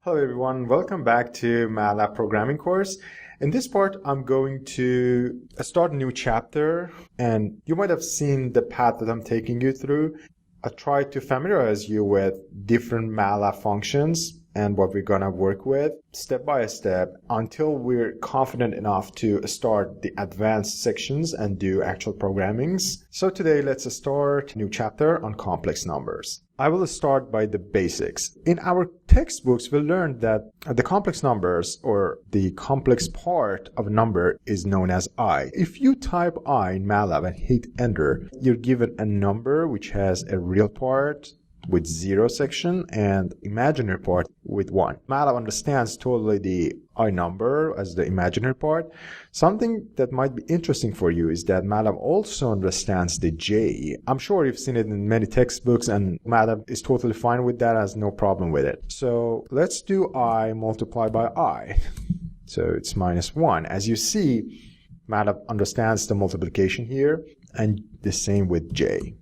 Hello everyone, welcome back to Matlab programming course. In this part, I'm going to start a new chapter, and you might have seen the path that I'm taking you through. I try to familiarize you with different Matlab functions and what we're going to work with step by step until we're confident enough to start the advanced sections and do actual programmings. So today, let's start a new chapter on complex numbers. I will start by the basics. In our textbooks, we learned that the complex numbers or the complex part of a number is known as I. If you type I in Matlab and hit enter, you're given a number which has a real part with 0 section and imaginary part with 1. Matlab understands totally the I number as the imaginary part. Something that might be interesting for you is that Matlab also understands the J. I'm sure you've seen it in many textbooks, and Matlab is totally fine with that, has no problem with it. So let's do I multiplied by I. So it's -1. As you see, Matlab understands the multiplication here, and the same with J.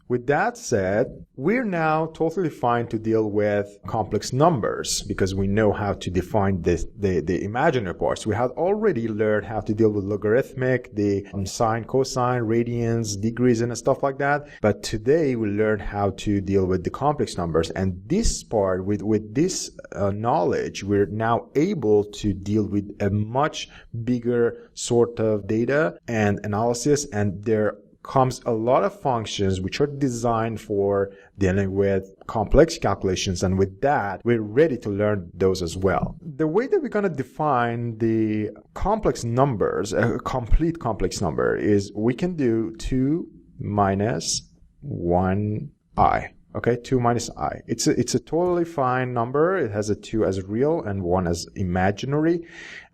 With that said, we're now totally fine to deal with complex numbers because we know how to define the imaginary parts. We have already learned how to deal with logarithmic, the sine, cosine, radians, degrees, and stuff like that. But today we learn how to deal with the complex numbers. And this part, with this knowledge, we're now able to deal with a much bigger sort of data and analysis, and there comes a lot of functions which are designed for dealing with complex calculations, and with that we're ready to learn those as well. The way that we're going to define the complex numbers, a complete complex number, is we can do 2 minus 1i. Okay, 2 minus I. It's a totally fine number. It has a 2 as real and 1 as imaginary.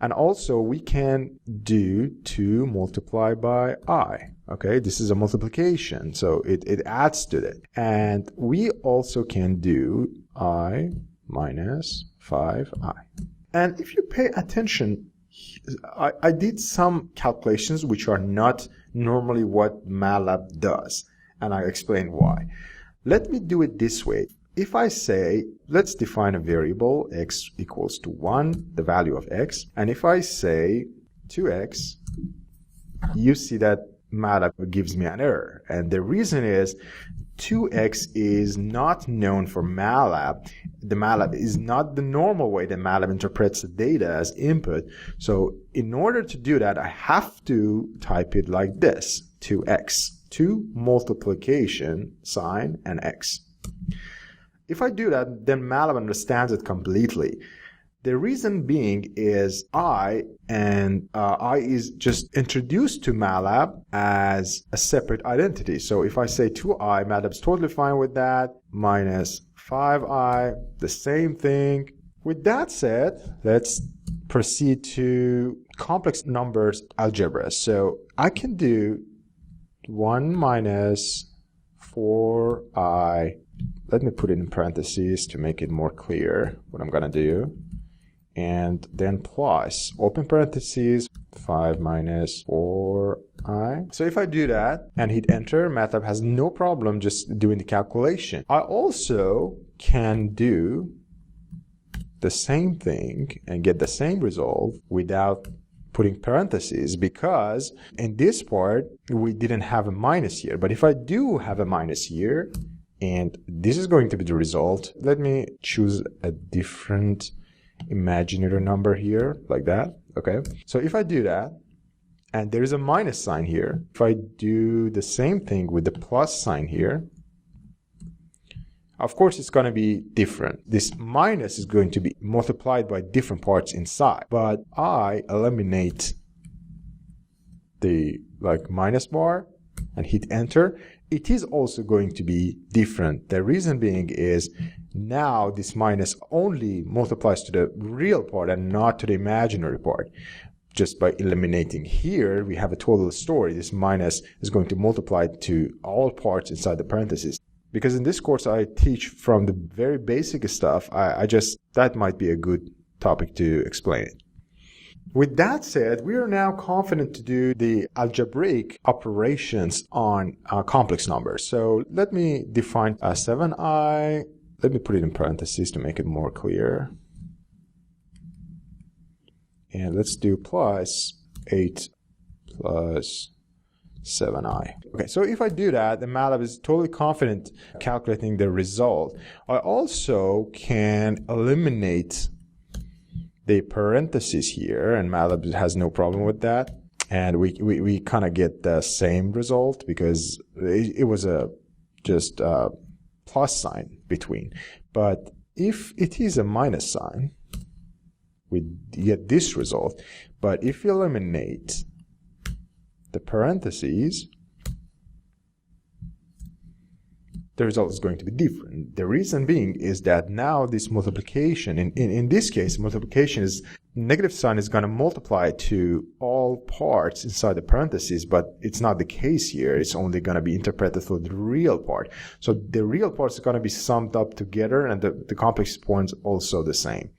And also we can do 2 multiplied by I. Okay, this is a multiplication, so it adds to it. And we also can do I minus 5i. And if you pay attention, I did some calculations which are not normally what Matlab does, and I explain why. Let me do it this way. If I say, let's define a variable, x equals to 1, the value of x, and if I say 2x, you see that Matlab gives me an error. And the reason is 2x is not known for Matlab. The Matlab is not the normal way that Matlab interprets the data as input. So in order to do that, I have to type it like this, 2x. 2 multiplication sign and x. If I do that, then Matlab understands it completely. The reason being is I is just introduced to Matlab as a separate identity. So if I say 2i, Matlab's totally fine with that. Minus 5i, the same thing. With that said, let's proceed to complex numbers algebra. So I can do 1 minus 4i. Let me put it in parentheses to make it more clear what I'm going to do. And then plus, open parentheses, 5 minus 4i. So if I do that and hit enter, Matlab has no problem just doing the calculation. I also can do the same thing and get the same result without putting parentheses, because in this part we didn't have a minus here. But if I do have a minus here, and this is going to be the result, let me choose a different imaginary number here, like that. Okay, so if I do that and there is a minus sign here, if I do the same thing with the plus sign here, of course it's going to be different. This minus is going to be multiplied by different parts inside, but I eliminate the minus bar and hit enter. It is also going to be different. The reason being is now this minus only multiplies to the real part and not to the imaginary part. Just by eliminating here, we have a total story. This minus is going to multiply to all parts inside the parentheses. Because in this course I teach from the very basic stuff, that might be a good topic to explain it. With that said, we are now confident to do the algebraic operations on complex numbers. So let me define 7i. Let me put it in parentheses to make it more clear. And let's do plus 8 plus 7i. Okay, so if I do that, the MATLAB is totally confident calculating the result. I also can eliminate the parentheses here, and MATLAB has no problem with that. And we kind of get the same result because it was just a plus sign between. But if it is a minus sign, we get this result. But if you eliminate the parentheses, the result is going to be different. The reason being is that now this multiplication, in this case, multiplication is negative sign is going to multiply to all parts inside the parentheses, but it's not the case here. It's only going to be interpreted for the real part. So the real parts are going to be summed up together, and the complex points also the same.